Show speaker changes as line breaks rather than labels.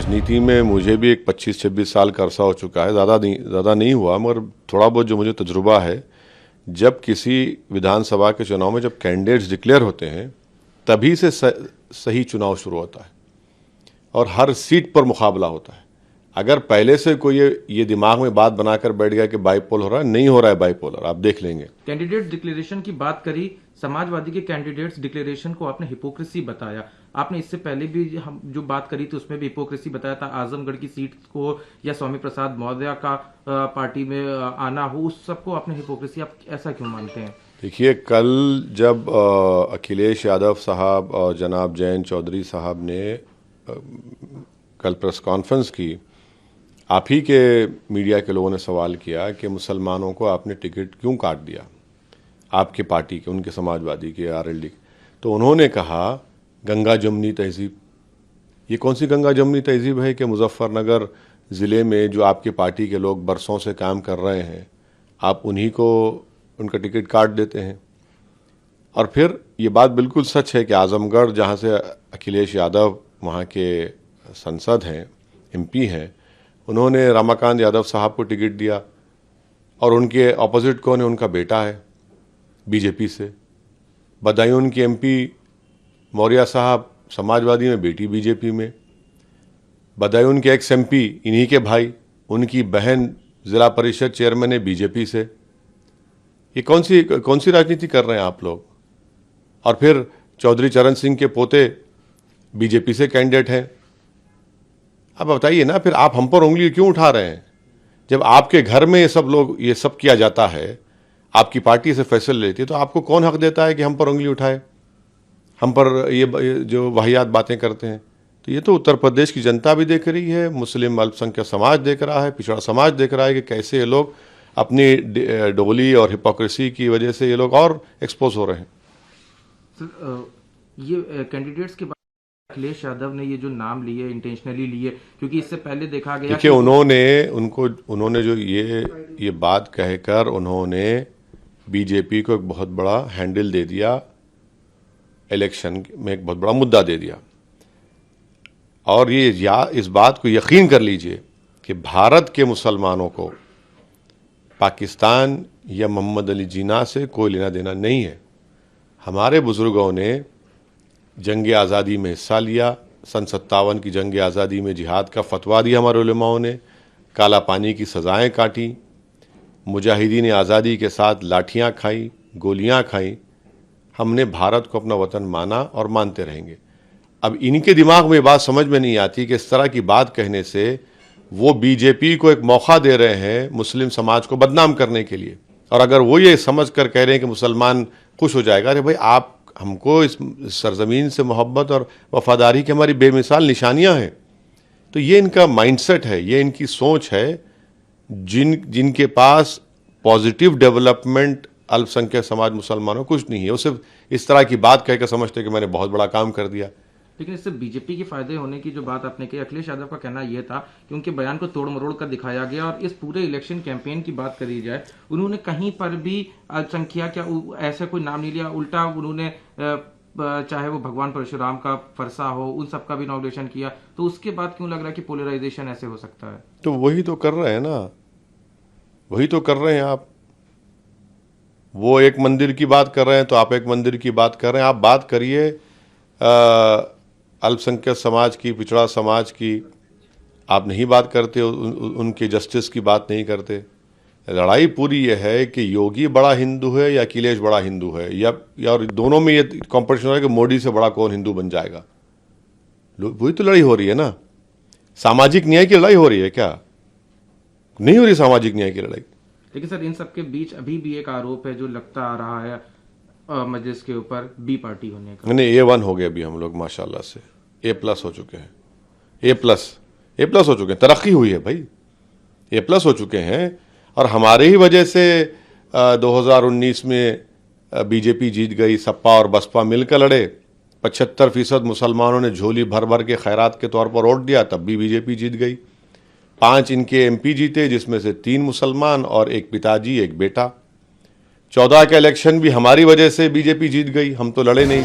राजनीति में मुझे भी एक 25-26 साल का अरसा हो चुका है, ज़्यादा नहीं हुआ, मगर थोड़ा बहुत जो मुझे तजुर्बा है, जब किसी विधानसभा के चुनाव में जब कैंडिडेट्स डिक्लेयर होते हैं तभी से सही चुनाव शुरू होता है और हर सीट पर मुकाबला होता है। अगर पहले से कोई ये दिमाग में बात बनाकर बैठ गया कि बाईपोल हो रहा है, नहीं हो रहा है बाईपोलर, आप देख लेंगे।
कैंडिडेट डिक्लेरेशन की बात करी, समाजवादी के कैंडिडेट्स डिक्लेरेशन को आपने हिपोक्रेसी बताया। आपने इससे पहले भी हम जो बात करी थी उसमें भी हिपोक्रेसी बताया था। आजमगढ़ की सीट को या स्वामी प्रसाद मौर्य का पार्टी में आना हो, उस सबको आपने हिपोक्रेसी, आप ऐसा क्यों मानते हैं?
देखिए, कल जब अखिलेश यादव साहब और जनाब जयंत चौधरी साहब ने कल प्रेस कॉन्फ्रेंस की, आप ही के मीडिया के लोगों ने सवाल किया कि मुसलमानों को आपने टिकट क्यों काट दिया, आपके पार्टी के, उनके समाजवादी के, आरएलडी के। तो उन्होंने कहा गंगा जमुनी तहजीब। ये कौन सी गंगा जमुनी तहजीब है कि मुजफ्फरनगर ज़िले में जो आपके पार्टी के लोग बरसों से काम कर रहे हैं, आप उन्हीं को उनका टिकट काट देते हैं। और फिर ये बात बिल्कुल सच है कि आजमगढ़, जहाँ से अखिलेश यादव वहाँ के सांसद हैं, एमपी हैं, उन्होंने रमाकांत यादव साहब को टिकट दिया और उनके ऑपोजिट कौन है? उनका बेटा है बीजेपी से। बदायूं के एमपी मौर्य साहब समाजवादी में, बेटी बीजेपी में। बदायूं के एक्स एमपी इन्हीं के भाई, उनकी बहन जिला परिषद चेयरमैन है बीजेपी से। ये कौन सी राजनीति कर रहे हैं आप लोग? और फिर चौधरी चरण सिंह के पोते बीजेपी से कैंडिडेट हैं। अब बताइए ना, फिर आप हम पर उंगली क्यों उठा रहे हैं? जब आपके घर में ये सब किया जाता है, आपकी पार्टी से फैसले लेती है, तो आपको कौन हक देता है कि हम पर उंगली उठाए, हम पर ये जो वाहियात बातें करते हैं? तो ये तो उत्तर प्रदेश की जनता भी देख रही है, मुस्लिम अल्पसंख्यक समाज देख रहा है, पिछड़ा समाज देख रहा है कि कैसे ये लोग अपनी डोली और हिपोक्रेसी की वजह से ये लोग और एक्सपोज हो रहे हैं।
सर, ये कैंडिडेट्स के अखिलेश यादव ने ये जो नाम लिए इंटेंशनली लिए, क्योंकि इससे पहले देखा गया,
देखिए, उन्होंने जो ये बात कहकर उन्होंने बीजेपी को एक बहुत बड़ा हैंडल दे दिया, इलेक्शन में एक बहुत बड़ा मुद्दा दे दिया। और इस बात को यकीन कर लीजिए कि भारत के मुसलमानों को पाकिस्तान या मोहम्मद अली जिन्ना से कोई लेना देना नहीं है। हमारे बुजुर्गों ने जंग आज़ादी में हिस्सा लिया, सन 57 की जंग आज़ादी में जिहाद का फतवा दिया हमारे उलेमाओं ने, काला पानी की सज़ाएं काटी, मुजाहिदीन आज़ादी के साथ लाठियां खाई, गोलियां खाई। हमने भारत को अपना वतन माना और मानते रहेंगे। अब इनके दिमाग में बात समझ में नहीं आती कि इस तरह की बात कहने से वो बीजेपी को एक मौका दे रहे हैं मुस्लिम समाज को बदनाम करने के लिए। और अगर वो ये समझ कर कह रहे हैं कि मुसलमान खुश हो जाएगा, अरे भाई, आप हमको इस सरजमीन से मोहब्बत और वफादारी की हमारी बेमिसाल निशानियां हैं। तो ये इनका माइंडसेट है, ये इनकी सोच है। जिनके पास पॉजिटिव डेवलपमेंट अल्पसंख्यक समाज मुसलमानों कुछ नहीं है, वो सिर्फ इस तरह की बात कहकर समझते कि मैंने बहुत बड़ा काम कर दिया।
लेकिन इससे बीजेपी के फायदे होने की जो बात आपने कही, अखिलेश यादव का कहना यह था कि उनके बयान को तोड़ मरोड़ कर दिखाया गया। और इस पूरे इलेक्शन कैंपेन की बात करी जाए, उन्होंने कहीं पर भी अल्पसंख्यक क्या ऐसा कोई नाम नहीं लिया। उल्टा उन्होंने चाहे वो भगवान परशुराम का फरसा हो, उन सब का भी इनॉग्रेशन किया। तो उसके बाद क्यों लग रहा है कि पोलराइजेशन ऐसे हो सकता है?
तो वही तो कर रहे हैं ना, वही तो कर रहे हैं आप। वो एक मंदिर की बात कर रहे हैं तो आप एक मंदिर की बात कर रहे हैं। आप बात करिए अल्पसंख्यक समाज की, पिछड़ा समाज की, आप नहीं बात करते, उनके जस्टिस की बात नहीं करते। लड़ाई पूरी ये है कि योगी बड़ा हिंदू है या अखिलेश बड़ा हिंदू है, या और दोनों में ये कॉम्पिटिशन है कि मोदी से बड़ा कौन हिंदू बन जाएगा। वही तो लड़ाई हो रही है ना। सामाजिक न्याय की लड़ाई हो रही है क्या? नहीं हो रही सामाजिक न्याय की लड़ाई।
लेकिन सर, इन सबके बीच अभी भी एक आरोप है जो लगता आ रहा है मजलिस के ऊपर, बी पार्टी होने का।
नहीं, A1 हो गया अभी हम लोग, माशाल्लाह से A+ हो चुके हैं। A+ हो चुके हैं, तरक्की हुई है भाई, A+ हो चुके हैं। और हमारे ही वजह से 2019 में बीजेपी जीत गई। सपा और बसपा मिलकर लड़े, 75% मुसलमानों ने झोली भर भर के खैरात के तौर पर वोट दिया, तब भी बीजेपी जीत गई। 5 इनके MP जीते, जिसमें से 3 मुसलमान और एक पिताजी, एक बेटा। 14 का इलेक्शन भी हमारी वजह से बीजेपी जीत गई, हम तो लड़े नहीं।